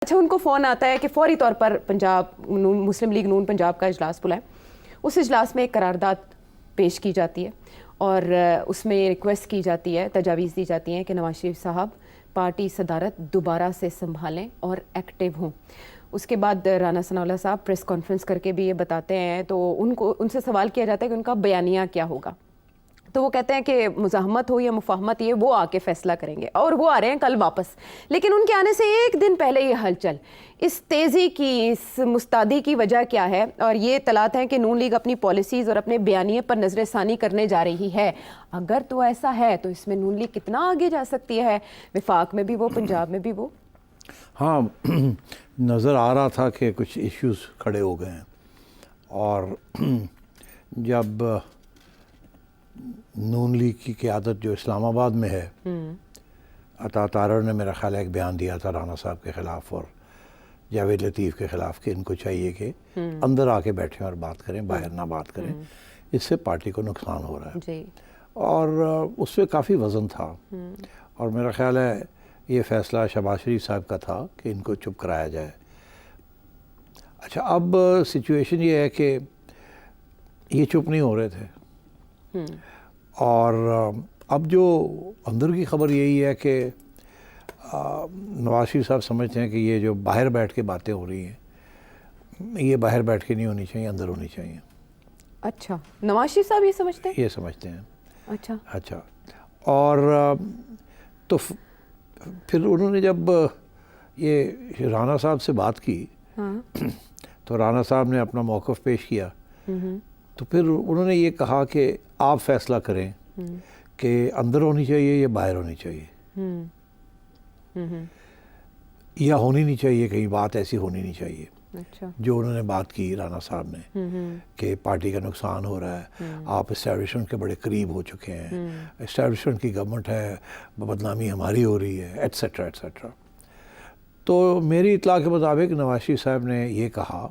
اچھا उनको फ़ोन आता है कि फ़ौरी तौर पर पंजाब मुस्लिम लीग नून पंजाब का इजलास बुलाएं। उस इजलास में एक करारदाद पेश की जाती है और उसमें रिक्वेस्ट की जाती है, तजावीज़ दी जाती हैं कि नवाज शरीफ साहब पार्टी सदारत दोबारा से संभालें और एक्टिव हों। उसके बाद राना सनाउल्लाह साहब प्रेस कॉन्फ्रेंस करके भी ये बताते हैं, तो उनसे सवाल किया जाता है कि उनका बयानिया क्या होगा। तो वो कहते हैं कि मुज़ाहमत हो या मुफाहमत, ये वो आके फ़ैसला करेंगे, और वो आ रहे हैं कल वापस। लेकिन उनके आने से एक दिन पहले ये हलचल, इस तेज़ी की, इस मुस्तादी की वजह क्या है? और ये तलात हैं कि नून लीग अपनी पॉलिसीज़ और अपने बयानिए पर नज़र षानी करने जा रही है। अगर तो ऐसा है तो इसमें नून लीग कितना आगे जा सकती है? विफाक में भी वो, पंजाब में भी वो। हाँ, नज़र आ रहा था कि कुछ इश्यूज़ खड़े हो गए हैं, और जब नून लीग की क़यादत जो इस्लामाबाद में है, अता तारर ने मेरा ख्याल है एक बयान दिया था राना साहब के ख़िलाफ़ और जावेद लतीफ़ के ख़िलाफ़ कि इनको चाहिए कि अंदर आके बैठें और बात करें, बाहर ना बात करें, इससे पार्टी को नुकसान हो रहा है जी। और उस पर काफ़ी वज़न था। और मेरा ख्याल है ये फ़ैसला शहबाज शरीफ साहब का था कि इनको चुप कराया जाए। अच्छा, अब सिचुएशन ये है कि ये चुप नहीं हो रहे थे, और अब जो अंदर की ख़बर यही है कि नवाज शरीफ साहब समझते हैं कि ये जो बाहर बैठ के बातें हो रही हैं, ये बाहर बैठ के नहीं होनी चाहिए, अंदर होनी चाहिए। अच्छा, नवाज शरीफ साहब ये समझते हैं? ये समझते हैं। अच्छा। और तो फिर उन्होंने जब ये राना साहब से बात की, हाँ। तो राना साहब ने अपना मौक़िफ़ पेश किया। तो फिर उन्होंने ये कहा कि आप फ़ैसला करें कि अंदर होनी चाहिए या बाहर होनी चाहिए, या होनी नहीं चाहिए, कहीं बात ऐसी होनी नहीं चाहिए। अच्छा। जो उन्होंने बात की राना साहब ने कि पार्टी का नुकसान हो रहा है, आप इस्टेब्लिशमेंट के बड़े करीब हो चुके हैं, इस्टेब्लिशमेंट की गवर्नमेंट है, बदनामी हमारी हो रही है, एट्सेट्रा एट्सेट्रा। तो मेरी इत्तला के मुताबिक नवाज शरीफ साहब ने ये कहा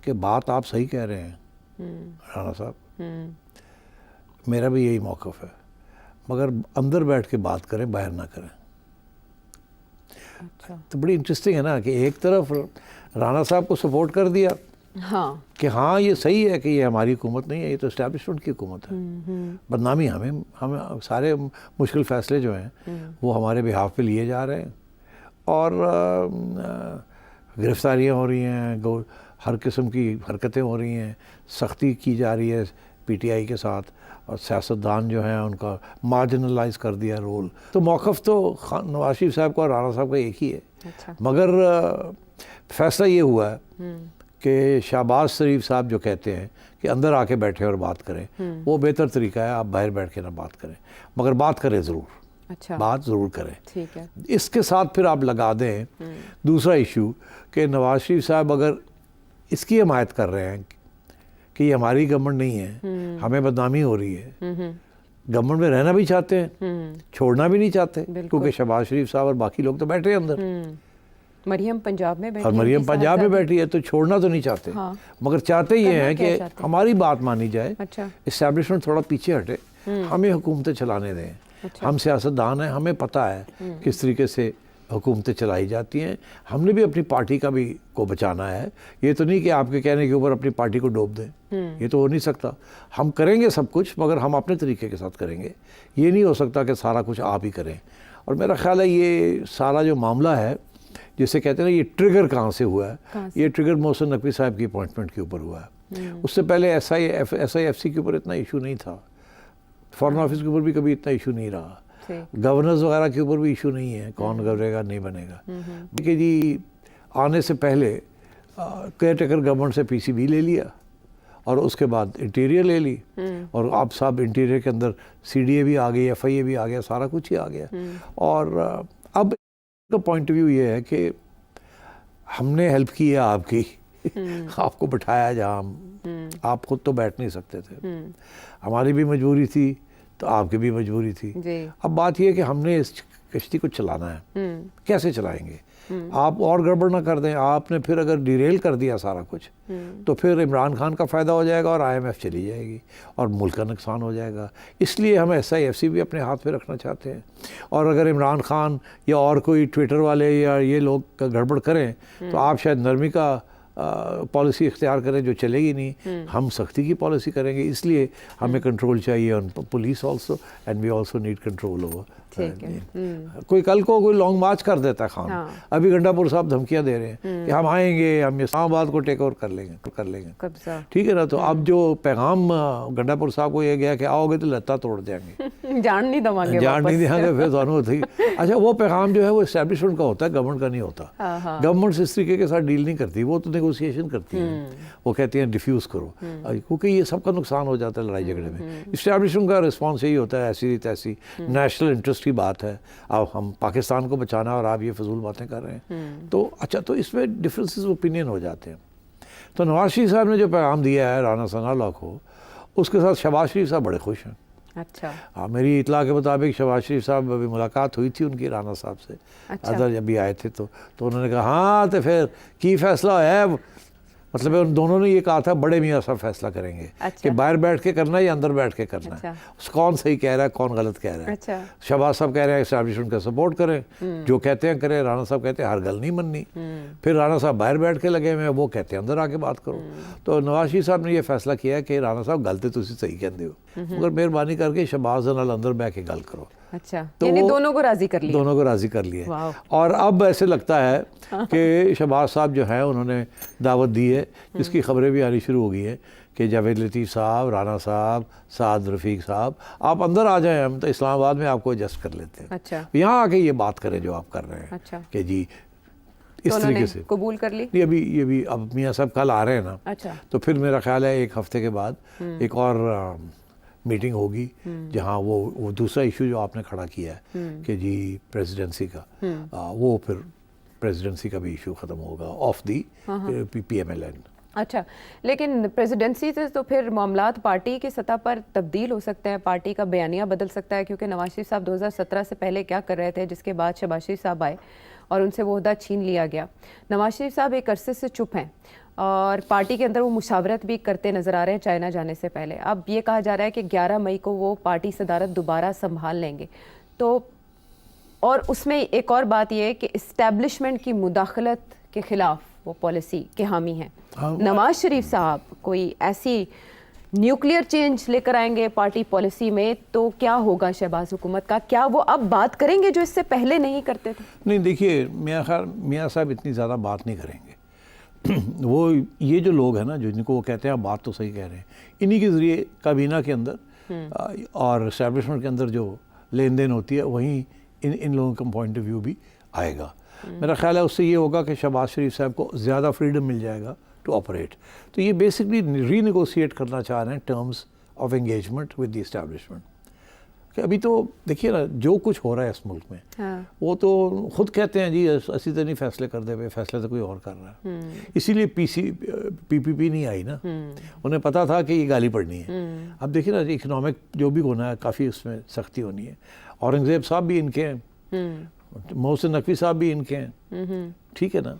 कि बात आप सही कह रहे हैं राना साहब, मेरा भी यही मौक़िफ़ है, मगर अंदर बैठ के बात करें, बाहर ना करें। अच्छा। तो बड़ी इंटरेस्टिंग है ना कि एक तरफ राना साहब को सपोर्ट कर दिया, हाँ, कि हाँ ये सही है कि ये हमारी हुकूमत नहीं है, ये तो इस्टेब्लिशमेंट की हुकूमत है, बदनामी हमें सारे मुश्किल फ़ैसले जो हैं वो हमारे बिहाफ पे लिए जा रहे हैं, और गिरफ़्तारियाँ हो रही हैं, हर किस्म की हरकतें हो रही हैं, सख्ती की जा रही है पीटीआई के साथ, और सियासतदान जो हैं उनका मार्जिनलाइज कर दिया रोल। तो मौक़िफ़ तो नवाज शरीफ साहब का और राना साहब का एक ही है। अच्छा। मगर फ़ैसला ये हुआ है कि शहबाज शरीफ साहब जो कहते हैं कि अंदर आके बैठे और बात करें, वो बेहतर तरीका है, आप बाहर बैठ के ना बात करें, मगर बात करें ज़रूर। अच्छा। बात ज़रूर करें। ठीक है। इसके साथ फिर आप लगा दें दूसरा इशू कि नवाज शरीफ साहब अगर इसकी हमायत कर रहे हैं कि ये हमारी गवर्नमेंट नहीं है, हमें बदनामी हो रही है, गवर्नमेंट में रहना भी चाहते हैं, छोड़ना भी नहीं चाहते, क्योंकि शहबाज शरीफ साहब और बाकी लोग तो बैठे हैं अंदर, मरियम पंजाब में बैठी और मरियम पंजाब में बैठी है, तो छोड़ना तो नहीं चाहते। हाँ। मगर चाहते ये हैं कि चाहते? हमारी बात मानी जाए, अच्छा। इस्टेब्लिशमेंट थोड़ा पीछे हटे, हमें हुकूमतें चलाने दें। अच्छा। हम सियासतदान हैं, हमें पता है किस तरीके से हुकूमतें चलाई जाती हैं, हमने भी अपनी पार्टी का भी को बचाना है। ये तो नहीं कि आपके कहने के ऊपर अपनी पार्टी को डूब दें, ये तो हो नहीं सकता। हम करेंगे सब कुछ, मगर हम अपने तरीके के साथ करेंगे। ये नहीं हो सकता कि सारा कुछ आप ही करें। और मेरा ख्याल है ये सारा जो मामला है, जिसे कहते हैं ना, ये ट्रिगर कहाँ से हुआ है, ये ट्रिगर मोहसिन नकवी साहब की अपॉइंटमेंट के ऊपर हुआ है। उससे पहले SIFC के ऊपर इतना इशू नहीं था, फॉरेन ऑफिस के ऊपर भी कभी इतना इशू नहीं रहा, गवर्नर्स वगैरह के ऊपर भी इशू नहीं है, कौन गवर्नेगा नहीं बनेगा। देखिए जी, आने से पहले केयर टेकर गवर्नमेंट से PCB ले लिया, और उसके बाद इंटीरियर ले ली, और अब सब इंटीरियर के अंदर CDA भी आ गई, FIA भी आ गया, सारा कुछ ही आ गया। और अब का पॉइंट ऑफ व्यू ये है कि हमने हेल्प की है आपकी, आपको बिठाया जहाँ आप खुद तो बैठ नहीं सकते थे, हमारी भी मजबूरी थी, तो आपकी भी मजबूरी थी। अब बात यह है कि हमने इस कश्ती को चलाना है, कैसे चलाएंगे? آپ اور گڑبڑ نہ کر دیں. آپ نے پھر اگر ڈیریل کر دیا سارا کچھ تو پھر عمران خان کا فائدہ ہو جائے گا اور IMF چلی جائے گی اور ملک کا نقصان ہو جائے گا. اس لیے ہم SIFC بھی اپنے ہاتھ پہ رکھنا چاہتے ہیں. اور اگر عمران خان یا اور کوئی ٹویٹر والے یا یہ لوگ گڑبڑ کریں تو آپ شاید نرمی کا پالیسی اختیار کریں جو چلے گی نہیں. ہم سختی کی پالیسی کریں گے. اس لیے ہمیں کنٹرول چاہیے on police also and we also need control over. کوئی کل کو کوئی لانگ مارچ کر دیتا ہے خان. ابھی گنڈا پور صاحب دھمکیاں دے رہے ہیں کہ ہم آئیں گے, ہم اسلام آباد کو ٹیک اوور کر لیں گے. ٹھیک ہے نا. تو اب جو پیغام گنڈا پور صاحب کو یہ گیا کہ آؤ گے تو لتا توڑ دیں گے, جان نہیں دیں گے, جان نہیں دیں گے. پھر دونوں ہوتی. اچھا وہ پیغام جو ہے وہ اسٹیبلشمنٹ کا ہوتا ہے, گورنمنٹ کا نہیں ہوتا. گورنمنٹ اس طریقے کے ساتھ ڈیل نہیں کرتی, وہ تو نیگوسیشن کرتی ہے. وہ کہتی ہیں ڈیفیوز کرو, کیونکہ یہ سب کا نقصان ہو جاتا ہے لڑائی جھگڑے میں. اسٹیبلشمنٹ کا رسپانس یہی ہوتا ہے ایسی تیسی نیشنل انٹرسٹ کی بات ہے, اب ہم پاکستان کو بچانا اور آپ یہ فضول باتیں کر رہے ہیں. تو اچھا تو اس میں ڈفرینسز اوپینین ہو جاتے ہیں. تو نواز شریف صاحب نے جو پیغام دیا ہے رانا ثناء اللہ کو, اس کے ساتھ شہباز شریف صاحب بڑے خوش ہیں. اچھا میری اطلاع کے مطابق شہباز شریف صاحب ابھی ملاقات ہوئی تھی ان کی رانا صاحب سے. ادھر جب بھی آئے تھے تو انہوں نے کہا ہاں تو پھر کی فیصلہ ہے, مطلب ان دونوں نے یہ کہا تھا بڑے میاں صاحب فیصلہ کریں گے کہ باہر بیٹھ کے کرنا ہے یا اندر بیٹھ کے کرنا ہے, کون صحیح کہہ رہا ہے کون غلط کہہ رہا ہے. شہباز صاحب کہہ رہے ہیں اسٹیبلشمنٹ کا سپورٹ کریں, جو کہتے ہیں کریں. رانا صاحب کہتے ہیں ہر گل نہیں مننی. پھر رانا صاحب باہر بیٹھ کے لگے ہوئے ہیں, وہ کہتے ہیں اندر آ کے بات کرو. تو نواز شریف صاحب نے یہ فیصلہ کیا ہے کہ رانا صاحب گل تو تسی صحیح کہندے ہو, مگر مہربانی کر کے شہباز نال اندر بیٹھ کے گل کرو. اچھا یعنی دونوں کو راضی کر لیا. دونوں کو راضی کر لیا. اور اب ایسے لگتا ہے کہ شہباز صاحب جو ہیں انہوں نے دعوت دی ہے, جس کی خبریں بھی آنی شروع ہو گئی ہیں کہ جاوید لطیف صاحب, رانا صاحب, سعد رفیق صاحب آپ اندر آ جائیں, ہم تو اسلام آباد میں آپ کو ایڈجسٹ کر لیتے ہیں. اچھا یہاں آ کے یہ بات کریں جو آپ کر رہے ہیں. اچھا کہ جی اس طریقے سے قبول کر لی. یہ بھی اب میاں صاحب کل آ رہے ہیں نا. اچھا تو پھر میرا خیال ہے ایک ہفتے کے بعد ایک اور میٹنگ ہوگی جہاں وہ دوسرا ایشو جو آپ نے کھڑا کیا ہے کہ جی پریزیڈنسی کا, وہ پھر پریزیڈنسی کا بھی ایشو ختم ہوگا آف دی PMLN. اچھا لیکن پریزیڈنسی سے تو پھر معاملات پارٹی کی سطح پر تبدیل ہو سکتے ہیں, پارٹی کا بیانیہ بدل سکتا ہے, کیونکہ نواز شریف صاحب 2017 سے پہلے کیا کر رہے تھے, جس کے بعد شہباز شریف صاحب آئے اور ان سے وہ عہدہ چھین لیا گیا. نواز شریف صاحب ایک عرصے سے چپ ہیں اور پارٹی کے اندر وہ مشاورت بھی کرتے نظر آ رہے ہیں چائنا جانے سے پہلے. اب یہ کہا جا رہا ہے کہ 11 مئی کو وہ پارٹی صدارت دوبارہ سنبھال لیں گے. تو اور اس میں ایک اور بات یہ ہے کہ اسٹیبلشمنٹ کی مداخلت کے خلاف وہ پالیسی کے حامی ہیں. نواز شریف صاحب کوئی ایسی نیوکلیئر چینج لے کر آئیں گے پارٹی پالیسی میں, تو کیا ہوگا شہباز حکومت کا؟ کیا وہ اب بات کریں گے جو اس سے پہلے نہیں کرتے تھے؟ نہیں دیکھیے, میاں صاحب اتنی زیادہ بات نہیں کریں گے. وہ یہ جو لوگ ہیں نا جن کو وہ کہتے ہیں آپ بات تو صحیح کہہ رہے ہیں, انہی کے ذریعے کابینہ کے اندر اور اسٹیبلشمنٹ کے اندر جو لین دین ہوتی ہے وہیں ان لوگوں کا پوائنٹ آف ویو بھی آئے گا. میرا خیال ہے اس سے یہ ہوگا کہ شہباز شریف صاحب کو زیادہ فریڈم مل جائے گا ٹو آپریٹ. تو یہ بیسکلی ری نیگوسیٹ کرنا چاہ رہے ہیں terms of engagement with the establishment. کہ ابھی تو دیکھیے نا جو کچھ ہو رہا ہے اس ملک میں, وہ تو خود کہتے ہیں جی اسی تو نہیں فیصلے کر دے پہ, فیصلے تو کوئی اور کر رہا ہے. اسی لیے PPP نہیں آئی نا, انہیں پتا تھا کہ یہ گالی پڑنی ہے. اب دیکھیے نا اکنامک جو بھی ہونا ہے کافی اس میں سختی ہونی ہے. اورنگزیب صاحب بھی ان کے ہیں, محسن نقوی صاحب بھی ان کے ہیں, ٹھیک ہے نا,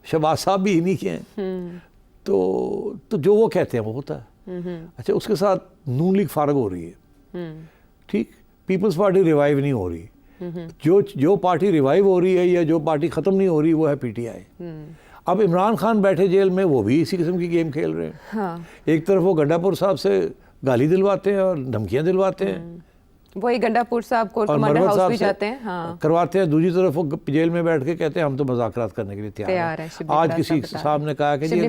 شہباز صاحب بھی انہی کے ہیں. تو جو وہ کہتے ہیں وہ ہوتا ہے. اچھا اس کے ساتھ نون لیگ فارغ ہو رہی ہے, ٹھیک, پیپلز پارٹی ریوائیو نہیں ہو رہی. جو پارٹی ریوائیو ہو رہی ہے یا جو پارٹی ختم نہیں ہو رہی وہ ہے PTI. اب عمران خان بیٹھے جیل میں, وہ بھی اسی قسم کی گیم کھیل رہے ہیں. ایک طرف وہ گنڈا پور صاحب سے گالی دلواتے ہیں اور دھمکیاں دلواتے ہیں, وہی گنڈا پور صاحب کو کمانڈر ہاؤس بھی جاتے ہیں, کرواتے ہیں. دوسری طرف وہ جیل میں بیٹھ کے کہتے ہیں ہم تو مذاکرات کرنے کے لیے تیار ہیں. آج کسی صاحب نے کہا کہ جی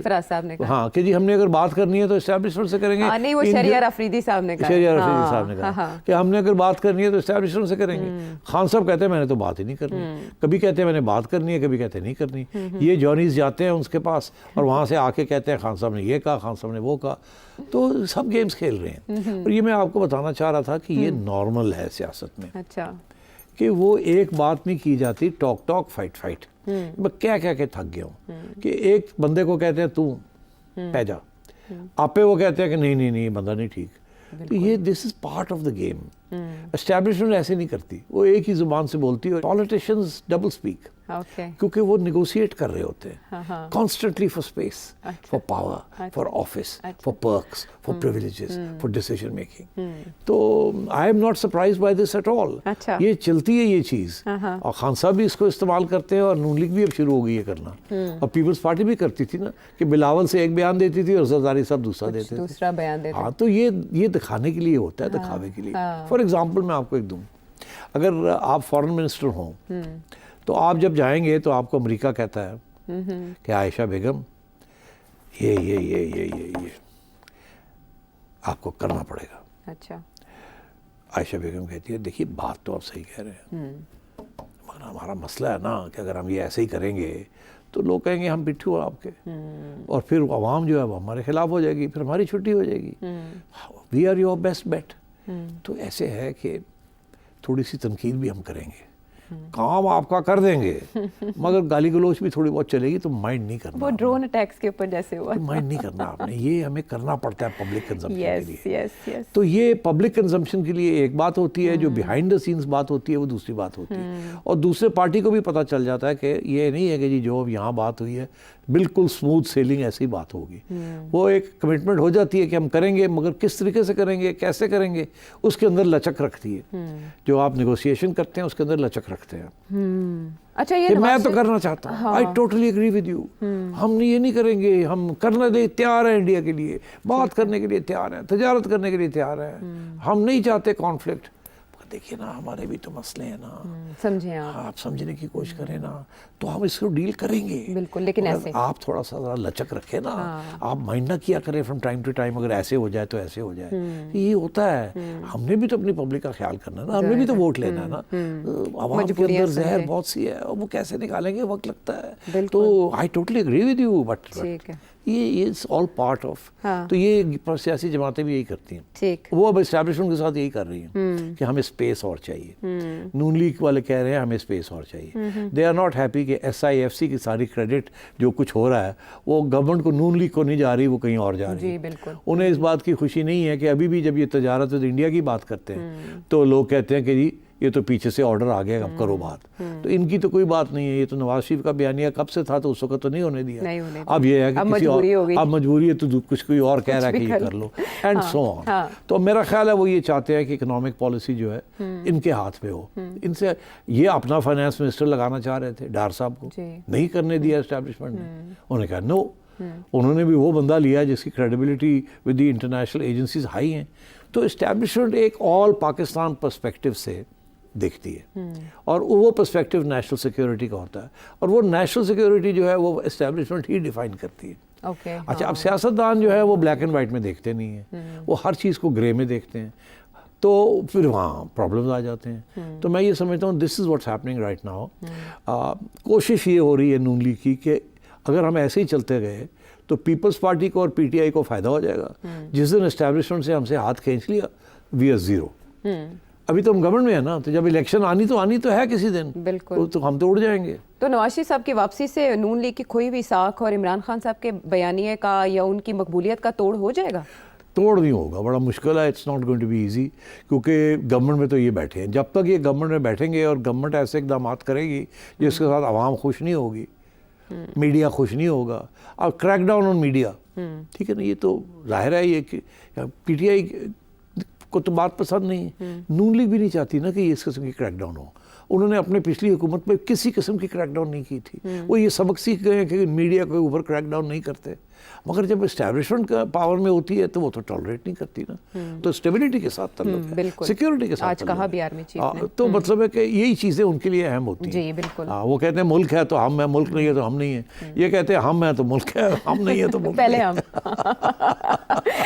ہاں کہ جی ہم نے اگر بات کرنی ہے تو اسٹیبلشمنٹ سے کریں گے. نہیں, وہ شہریار افریدی صاحب نے کہا, شہریار افریدی صاحب نے کہا کہ ہم نے اگر بات کرنی ہے تو اسٹیبلشمنٹ سے کریں گے. خان صاحب کہتے ہیں میں نے تو بات ہی نہیں کرنی. کبھی کہتے ہیں میں نے بات کرنی ہے, کبھی کہتے ہیں نہیں کرنی. یہ جونیز جاتے ہیں اس کے پاس اور وہاں سے آ کے کہتے ہیں خان صاحب نے یہ کہا, خان صاحب نے وہ کہا. تو سب گیمز کھیل رہے ہیں. اور یہ میں آپ کو بتانا چاہ رہا تھا کہ یہ نارمل ہے سیاست میں. اچھا کہ وہ ایک بات نہیں کی جاتی, ٹاک فائٹ. میں کیا کہ تھک گیا ہوں کہ ایک بندے کو کہتے ہیں تو پہ جا, آپ پہ وہ کہتے ہیں کہ نہیں یہ بندہ نہیں ٹھیک. تو یہ this is part of the game. Establishment ایسے نہیں کرتی, وہ ایک ہی زبان سے بولتی ہے. Politicians double speak. Okay. क्योंकि वो नेगोशिएट कर रहे होते हाँ, हैं हाँ. कॉन्स्टेंटली फॉर स्पेस, अच्छा. फॉर पावर, अच्छा. फॉर ऑफिस, अच्छा. For perks, for privileges, for decision making. तो I am not surprise by this at all. अच्छा. ये चलती है ये चीज़, हाँ, हाँ. और खान साहब भी इसको इस्तेमाल करते हैं, और नून लीग भी अब शुरू हो गई है करना. और पीपल्स पार्टी भी करती थी ना, कि बिलावल से एक बयान देती थी और जरदारी साहब दूसरा देते थे. दूसरा बयान देते. हाँ, तो ये दिखाने के लिए होता है, दिखावे के लिए. फॉर एग्जाम्पल मैं आपको एक दूँ, अगर आप फॉरेन मिनिस्टर हों तो आप जब जाएंगे तो आपको अमेरिका कहता है कि आयशा बेगम ये आपको करना पड़ेगा. अच्छा. आयशा बेगम कहती है देखिए बात तो आप सही कह रहे हैं, मगर हमारा मसला है ना कि अगर हम ये ऐसे ही करेंगे तो लोग कहेंगे हम पिट्ठू हैं आपके, और फिर आवाम जो है वो हमारे खिलाफ हो जाएगी, फिर हमारी छुट्टी हो जाएगी. We are your best bet. तो ऐसे है कि थोड़ी सी तनकीद भी हम करेंगे, काम आपका कर देंगे, मगर गाली गलोच भी थोड़ी बहुत चलेगी, तो माइंड नहीं करना. वो ड्रोन अटैक्स के ऊपर जैसे हुआ. तो माइंड नहीं करना आपने, ये हमें करना पड़ता है पब्लिक कंजम्पशन के यस लिए. Yes yes. तो ये पब्लिक कंजम्पशन के लिए एक बात होती है, जो बिहाइंड द सीन्स बात होती है वो दूसरी बात होती है. और दूसरे पार्टी को भी पता चल जाता है कि ये नहीं है कि जी जो अब यहाँ बात हुई है बिल्कुल स्मूथ सेलिंग ऐसी बात होगी. वो एक कमिटमेंट हो जाती है कि हम करेंगे, मगर किस तरीके से करेंगे, कैसे करेंगे, उसके अंदर लचक रखती है. जो आप नेगोशिएशन करते हैं उसके अंदर लचक रखते हैं. अच्छा, ये कि मैं तो करना चाहता हूँ. I totally agree with you. हम ये नहीं करेंगे, हम करने के लिए तैयार हैं, इंडिया के लिए बात करने के लिए तैयार हैं, तजारत करने के लिए तैयार हैं. हम नहीं चाहते कॉन्फ्लिक्ट. देखिए ना, हमारे भी तो मसले हैं ना. समझे आप. आप समझने की कोशिश करें ना, तो हम इसको डील करेंगे. बिल्कुल, लेकिन मगर ऐसे आप थोड़ा सा ज़रा लचक रखें ना. आप माइंड ना किया करें फ्रॉम टाइम टू टाइम, अगर ऐसे हो जाए तो ऐसे हो जाए. ये होता है. हमने भी तो अपनी पब्लिक का ख्याल करना है ना, हमने भी तो वोट लेना है ना. आवाम के अंदर जहर बहुत सी है, और वो कैसे निकालेंगे वक्त लगता है. तो I totally agree with you, but ठीक है. ये इट्स ऑल पार्ट ऑफ. तो ये सियासी जमातें भी यही करती हैं. ठीक. वो अब एस्टैब्लिशमेंट के साथ यही कर रही हैं कि हमें स्पेस और चाहिए. नून लीग वाले कह रहे हैं हमें स्पेस और चाहिए. दे आर नॉट हैप्पी कि SIFC की सारी क्रेडिट जो कुछ हो रहा है वो गवर्नमेंट को, नून लीग को नहीं जा रही, वो कहीं और जा रही जी है. बिल्कुल. उन्हें इस बात की खुशी नहीं है कि अभी भी जब ये तजारत विद इंडिया की बात करते हैं तो लोग कहते हैं कि जी ये तो पीछे से ऑर्डर आ गया, अब करो बात. तो इनकी तो कोई बात नहीं है. ये तो नवाज शरीफ का बयानिया कब से था, तो उस वक्त तो नहीं होने दिया. अब ये है कि अब किसी और, अब मजबूरी है तो कुछ कोई और कह रहा है कि ये कर लो, एंड सो ऑन. तो मेरा ख्याल है वो ये चाहते हैं कि इकोनॉमिक पॉलिसी जो है इनके हाथ में हो. इनसे ये अपना फाइनेंस मिनिस्टर लगाना चाह रहे थे डार साहब को, नहीं करने दिया एस्टैब्लिशमेंट ने. उन्होंने कहा नो. उन्होंने भी वो बंदा लिया जिसकी credibility with the international agencies high हैं. तो एस्टैब्लिशमेंट एक ऑल पाकिस्तान पर्सपेक्टिव से देखती है, और वो पर्सपेक्टिव नेशनल सिक्योरिटी का होता है, और वो नेशनल सिक्योरिटी जो है वो एस्टैब्लिशमेंट ही डिफाइन करती है. Okay, अच्छा, अब सियासतदान जो है वो ब्लैक एंड वाइट में देखते नहीं है, वो हर चीज़ को ग्रे में देखते हैं, तो फिर वहाँ प्रॉब्लम्स आ जाते हैं. तो मैं ये समझता हूँ this is what's happening right now. कोशिश ये हो रही है नून लीग की कि अगर हम ऐसे ही चलते गए तो पीपल्स पार्टी को और PTI को फ़ायदा हो जाएगा. जिस दिन एस्टैब्लिशमेंट से हमसे हाथ खींच लिया, वी आर ज़ीरो. अभी तो हम गवर्नमेंट में है ना, तो जब इलेक्शन आनी तो है किसी दिन, बिल्कुल, तो हम तो उड़ जाएंगे. तो नवाज शरीफ साहब की वापसी से नून लीग की खोई हुई साख और इमरान खान साहब के बयानिए का या उनकी मकबूलियत का तोड़ हो जाएगा? तोड़ नहीं होगा, बड़ा मुश्किल है. It's not going to be easy, क्योंकि गवर्नमेंट में तो ये बैठे हैं. जब तक ये गवर्नमेंट में बैठेंगे और गवर्नमेंट ऐसे इकदाम करेगी जिसके साथ आवाम खुश नहीं होगी, मीडिया खुश नहीं होगा, और क्रैकडाउन ऑन मीडिया, ठीक है ना, ये तो जाहिर है ये कि PTI को तो बात पसंद नहीं है. नून लीग भी नहीं चाहती ना कि इस किस्म की क्रैकडाउन हो. उन्होंने अपने पिछली हुकूमत में किसी किस्म की क्रैकडाउन नहीं की थी. वो ये सबक सीख गए हैं कि मीडिया के ऊपर क्रैकडाउन नहीं करते. मगर जब एस्टैब्लिशमेंट का पावर में होती है तो वो तो टॉलरेट नहीं करती ना. तो स्टेबिलिटी के साथ ताल्लुक है, सिक्योरिटी के साथ आज कहा भी आर्मी चीफ ने. तो मतलब है कि यही चीज़ें उनके लिए अहम होती हैं. जी बिल्कुल. वो कहते हैं मुल्क है तो हम है, मुल्क नहीं है तो हम नहीं है. ये कहते हैं हम हैं तो मुल्क है, हम नहीं है तो मुल्क पहले हम